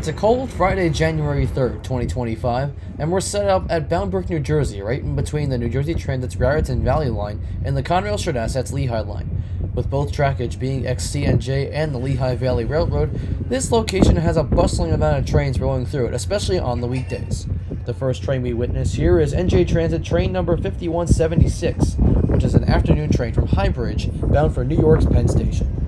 It's a cold Friday, January 3rd, 2025, and we're set up at Bound Brook, New Jersey, right in between the New Jersey Transit's Raritan Valley Line and the Conrail Shared Assets Lehigh Line. With both trackage being XCNJ and the Lehigh Valley Railroad, this location has a bustling amount of trains rolling through it, especially on the weekdays. The first train we witness here is NJ Transit train number 5176, which is an afternoon train from High Bridge, bound for New York's Penn Station.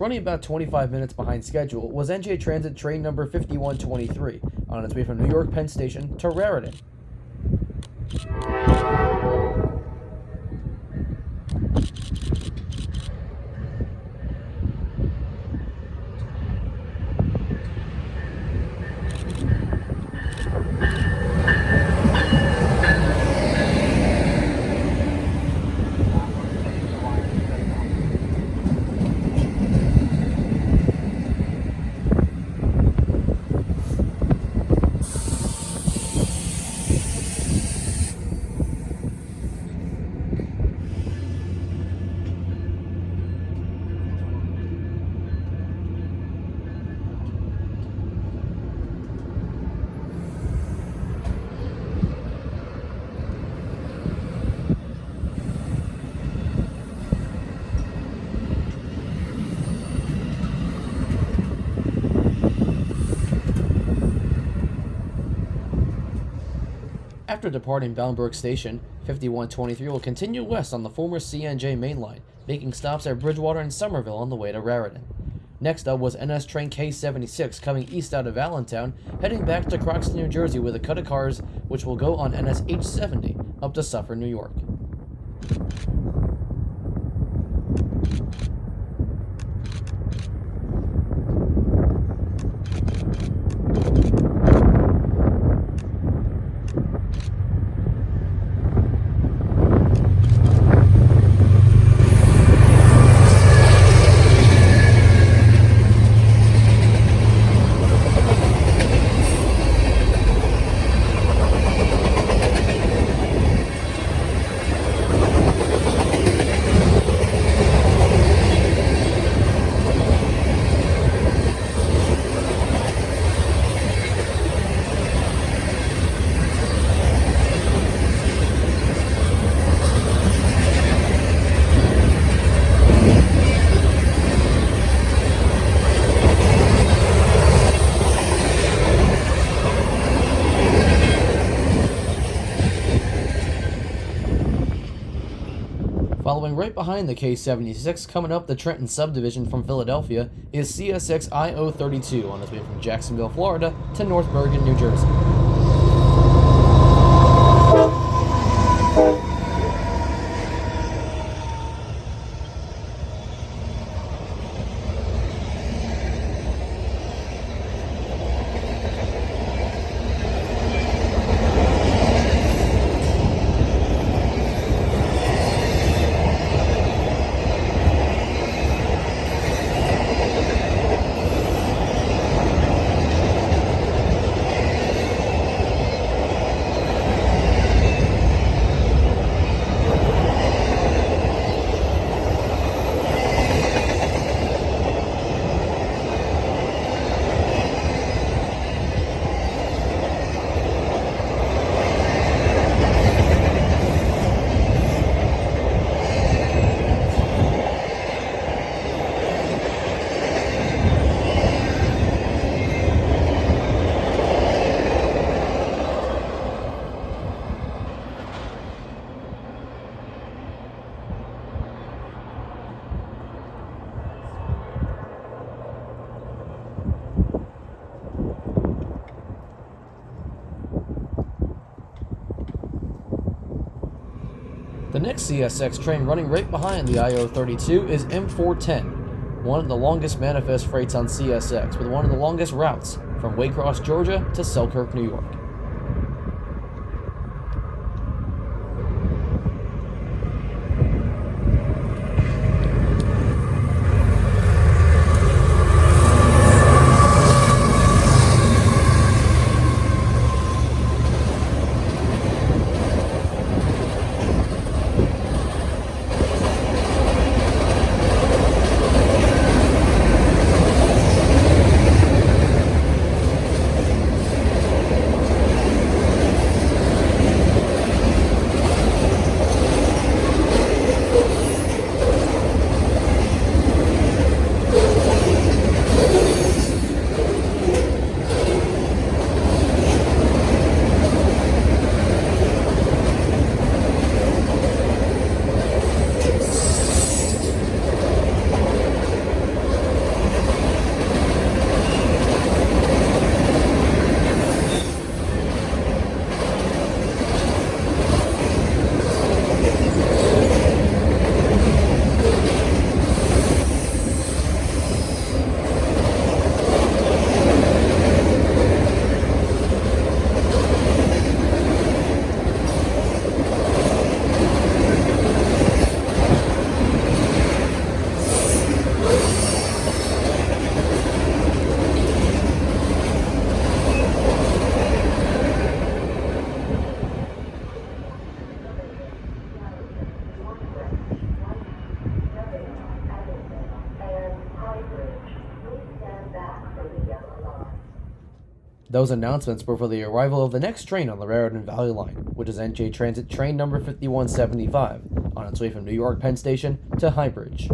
Running about 25 minutes behind schedule was NJ Transit train number 5123 on its way from New York Penn Station to Raritan. After departing Bound Brook Station, 5123 will continue west on the former CNJ main line, making stops at Bridgewater and Somerville on the way to Raritan. Next up was NS train K76 coming east out of Allentown, heading back to Croxton, New Jersey with a cut of cars which will go on NS H70 up to Suffern, New York. Following right behind the K76, coming up the Trenton subdivision from Philadelphia, is CSX I-032 on its way from Jacksonville, Florida to North Bergen, New Jersey. The next CSX train running right behind the IO32 is M410, one of the longest manifest freights on CSX, with one of the longest routes from Waycross, Georgia to Selkirk, New York. Those announcements were for the arrival of the next train on the Raritan Valley Line, which is NJ Transit train number 5175, on its way from New York Penn Station to Highbridge.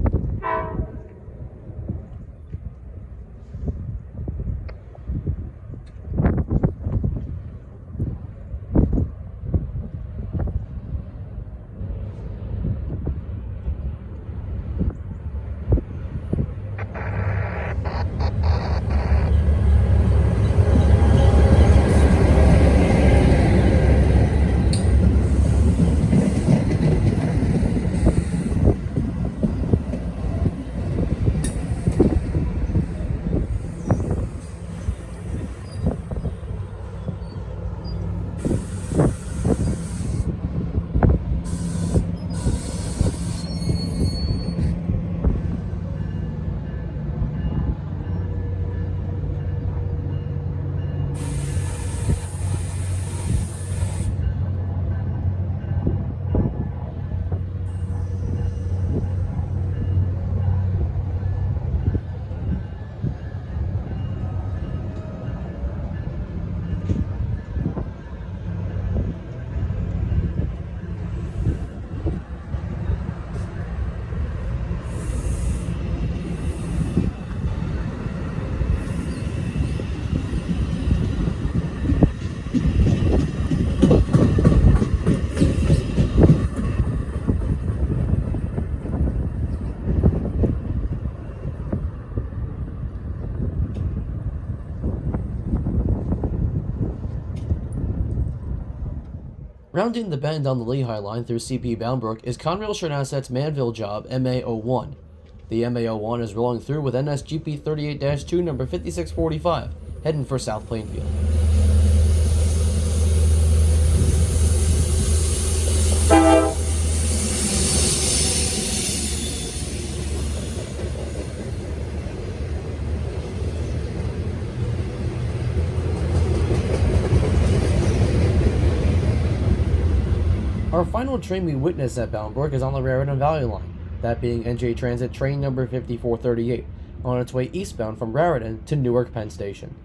Rounding the bend on the Lehigh Line through CP Bound Brook is Conrail Shared Assets Manville Job MA01. The MA01 is rolling through with NSGP 38-2 number 5645, heading for South Plainfield. Our final train we witnessed at Bound Brook is on the Raritan Valley Line, that being NJ Transit train number 5438, on its way eastbound from Raritan to Newark Penn Station.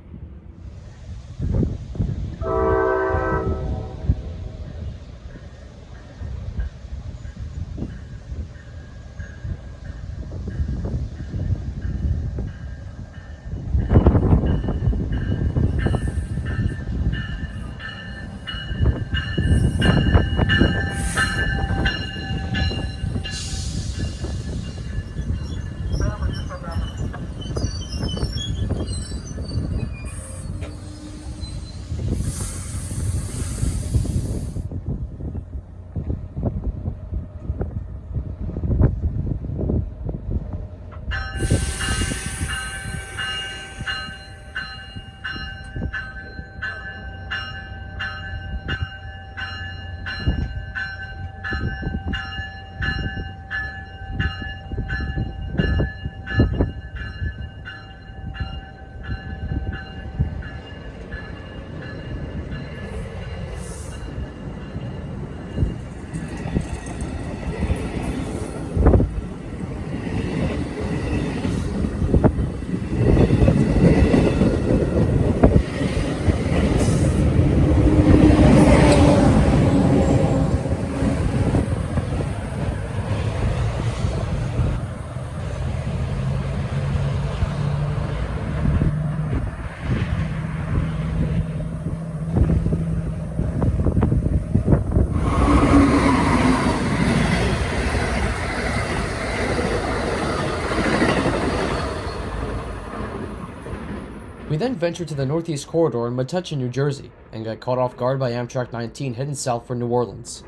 then ventured to the Northeast Corridor in Metuchen, New Jersey, and got caught off guard by Amtrak 19 heading south for New Orleans.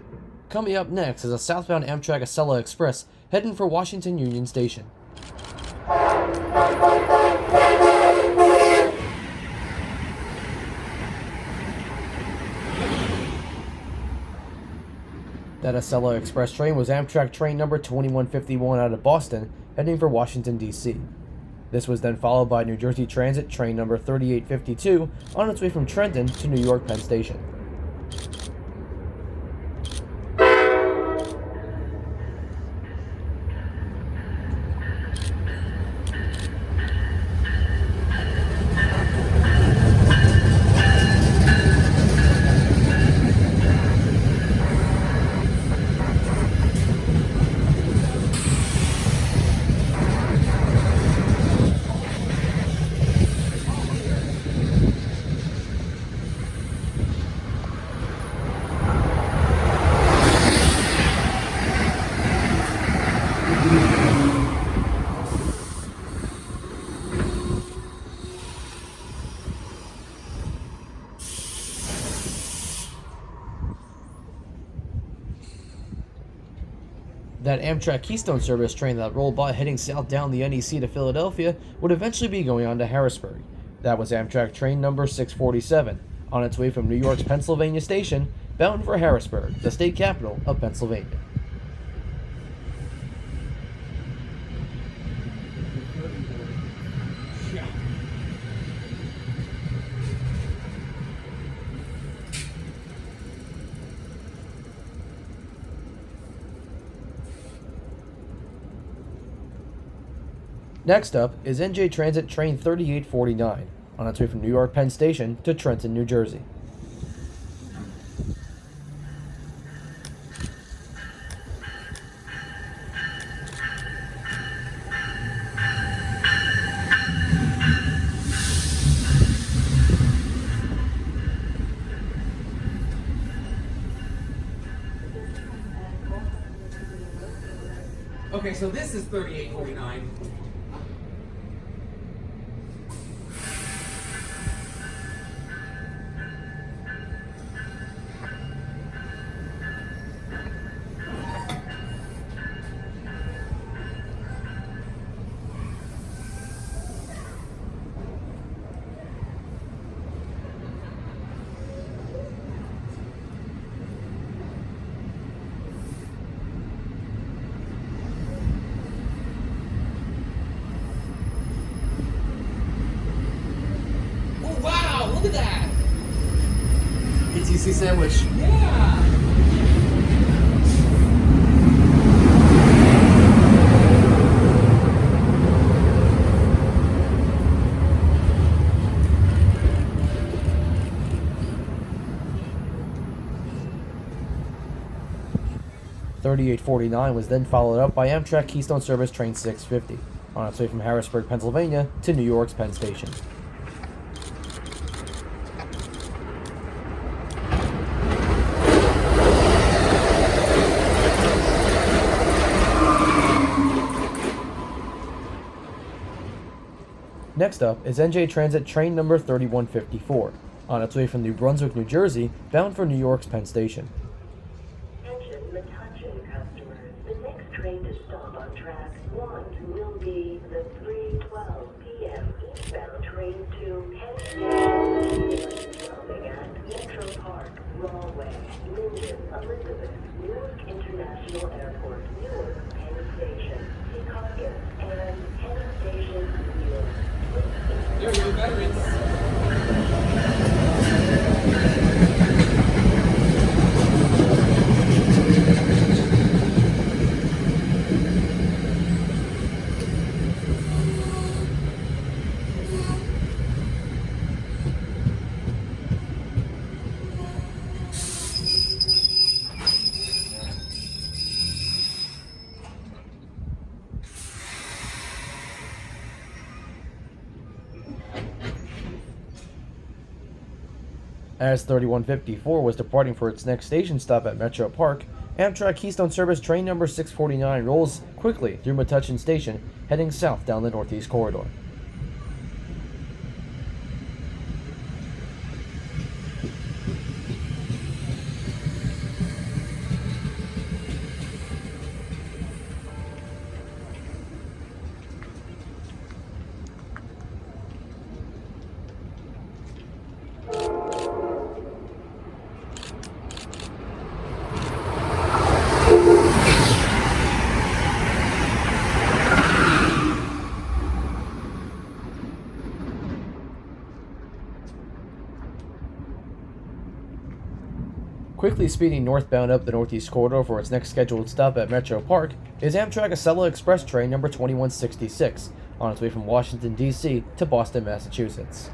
Coming up next is a southbound Amtrak Acela Express heading for Washington Union Station. That Acela Express train was Amtrak train number 2151 out of Boston, heading for Washington, D.C. This was then followed by New Jersey Transit train number 3852 on its way from Trenton to New York Penn Station. That Amtrak Keystone Service train that rolled by heading south down the NEC to Philadelphia would eventually be going on to Harrisburg. That was Amtrak train number 647, on its way from New York's Pennsylvania Station, bound for Harrisburg, the state capital of Pennsylvania. Next up is NJ Transit train 3849, on its way from New York Penn Station to Trenton, New Jersey. Okay, so this is 3849. Look at that! PTC sandwich. Yeah! .3849 was then followed up by Amtrak Keystone Service train 650, on its way from Harrisburg, Pennsylvania to New York's Penn Station. Next up is NJ Transit train number 3154, on its way from New Brunswick, New Jersey, bound for New York's Penn Station. Attention Metuchen customers. The next train to stop on track 1 will be the 3:12 p.m. eastbound train to Penn Station, stopping at Metro Park, Broadway, Linden, Elizabeth, Newark International Airport, Newark Penn Station, Secaucus, and Penn Station, New York. There we go, veterans. As 3154 was departing for its next station stop at Metro Park, Amtrak Keystone Service train number 649 rolls quickly through Metuchen Station, heading south down the Northeast Corridor. quickly speeding northbound up the Northeast Corridor for its next scheduled stop at Metro Park is Amtrak Acela Express train number 2166 on its way from Washington, D.C. to Boston, Massachusetts.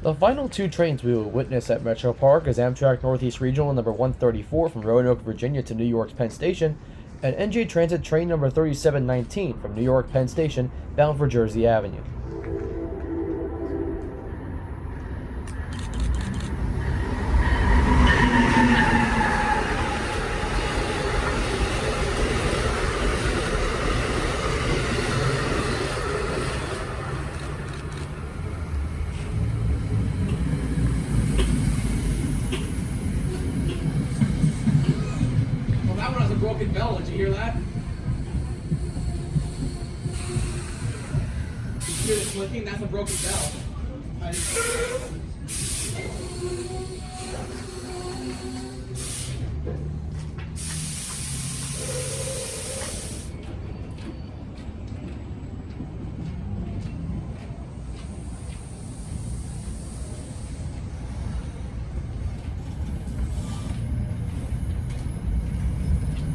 The final two trains we will witness at Metro Park is Amtrak Northeast Regional number 134 from Roanoke, Virginia to New York's Penn Station, and NJ Transit train number 3719 from New York Penn Station bound for Jersey Avenue. Well, that one has a broken bell. Did you hear that? Did you hear the clicking? That's a broken bell. I didn't...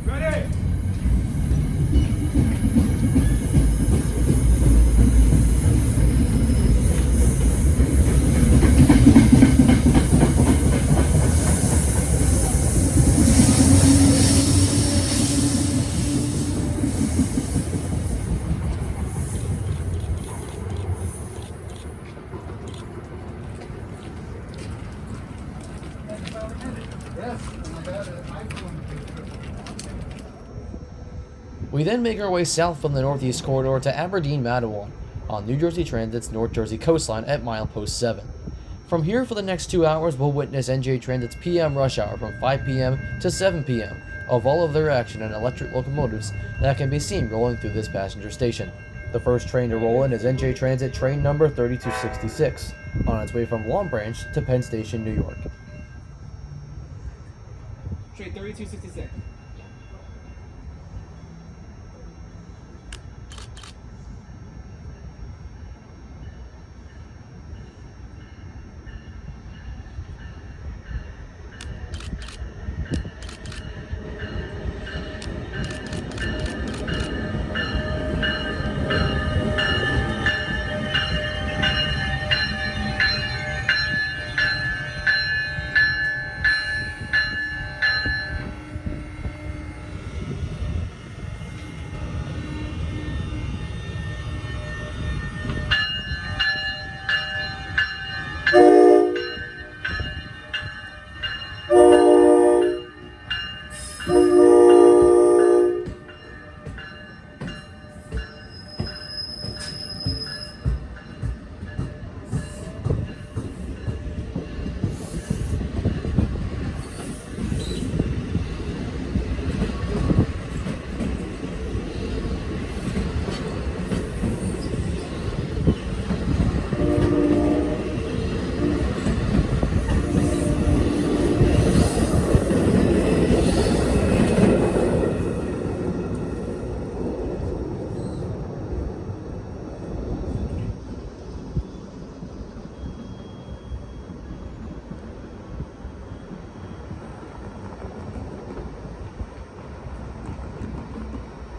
Ready? We then make our way south from the Northeast Corridor to Aberdeen Matawan on New Jersey Transit's North Jersey Coastline at milepost 7. From here for the next 2 hours, we'll witness NJ Transit's PM rush hour from 5 p.m. to 7 p.m. of all of their action and electric locomotives that can be seen rolling through this passenger station. The first train to roll in is NJ Transit train number 3266 on its way from Long Branch to Penn Station, New York. Train 3266.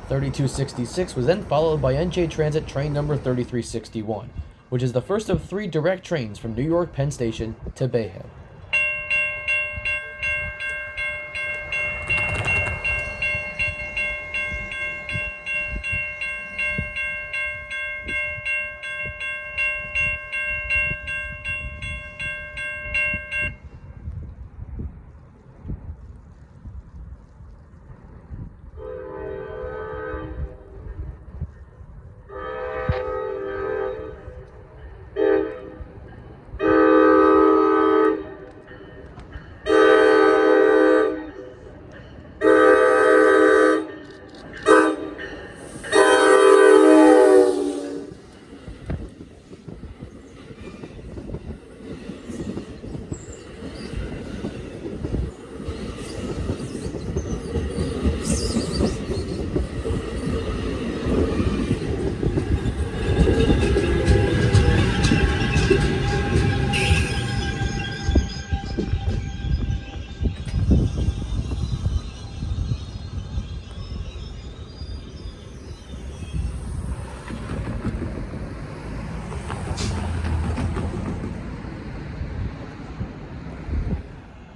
(3266) was then followed by NJ Transit train number 3361, which is the first of 3 direct trains from New York Penn Station to Bayhead.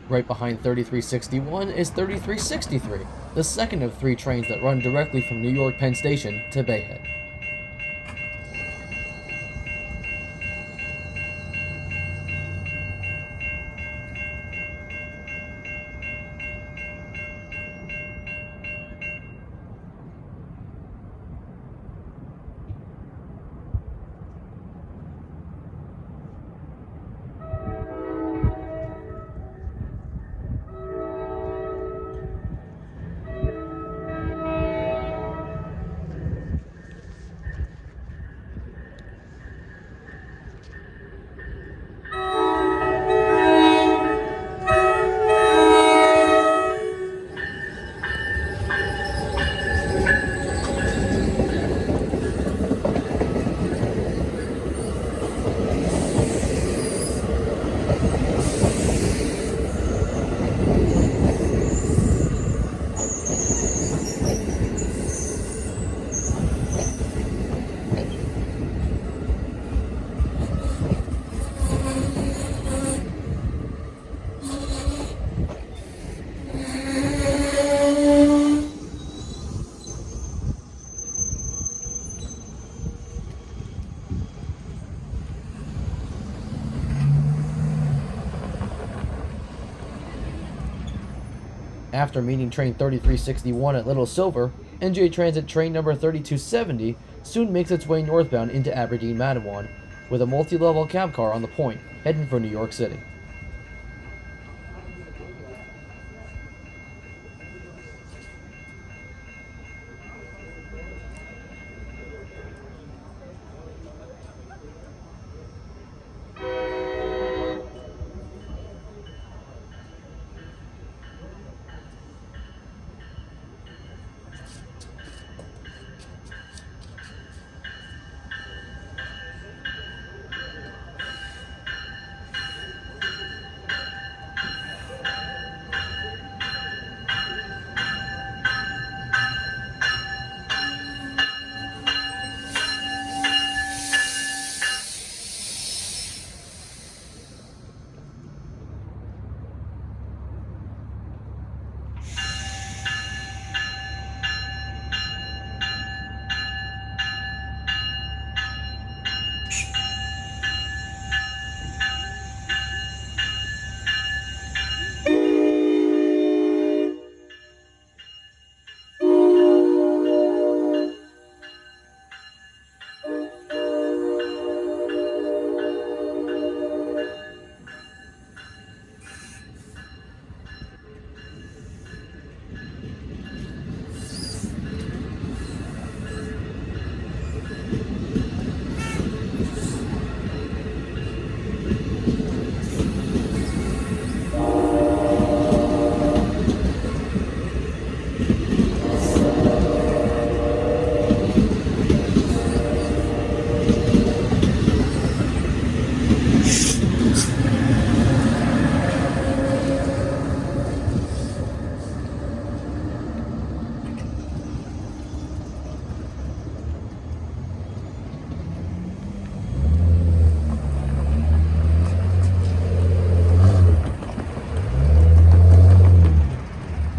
Right behind 3361 is 3363, the second of 3 trains that run directly from New York Penn Station to Bayhead. After meeting train 3361 at Little Silver, NJ Transit train number 3270 soon makes its way northbound into Aberdeen Matawan, with a multi-level cab car on the point, heading for New York City.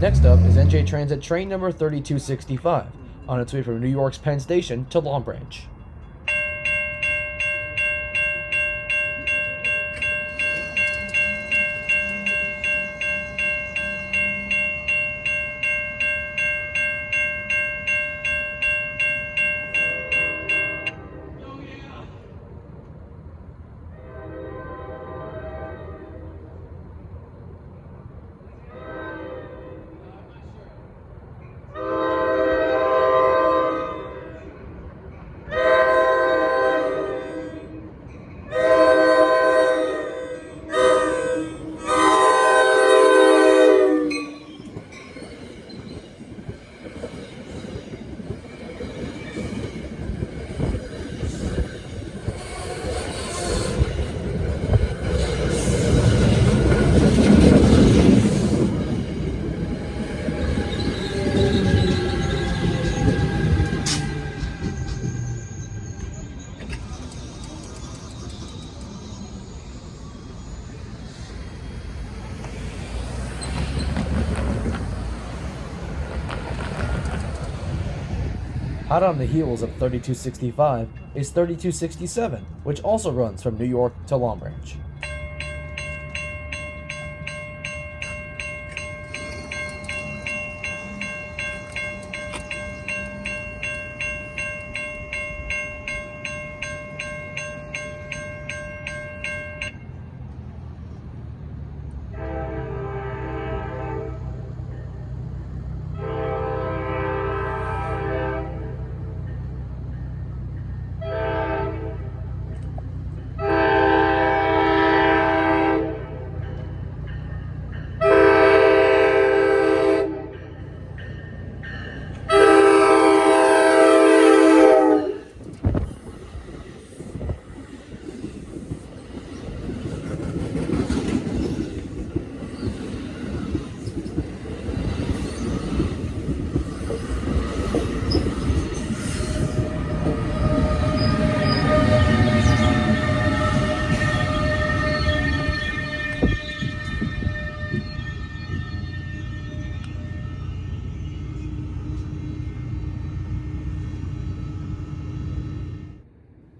Next up is NJ Transit train number 3265, on its way from New York's Penn Station to Long Branch. Hot on the heels of 3265 is 3267, which also runs from New York to Long Branch.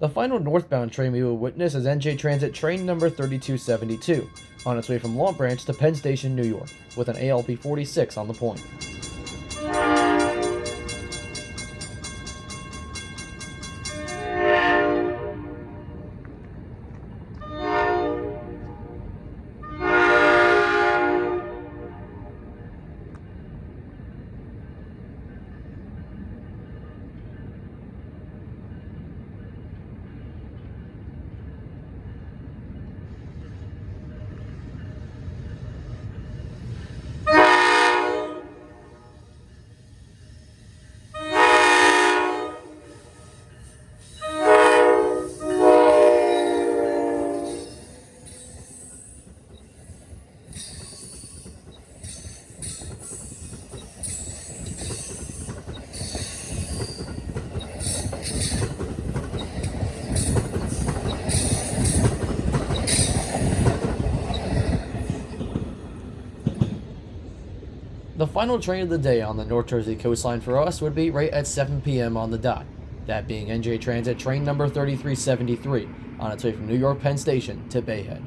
The final northbound train we will witness is NJ Transit train number 3272, on its way from Long Branch to Penn Station, New York, with an ALP 46 on the point. The final train of the day on the North Jersey Coastline for us would be right at 7 p.m. on the dot, that being NJ Transit train number 3373, on its way from New York Penn Station to Bayhead.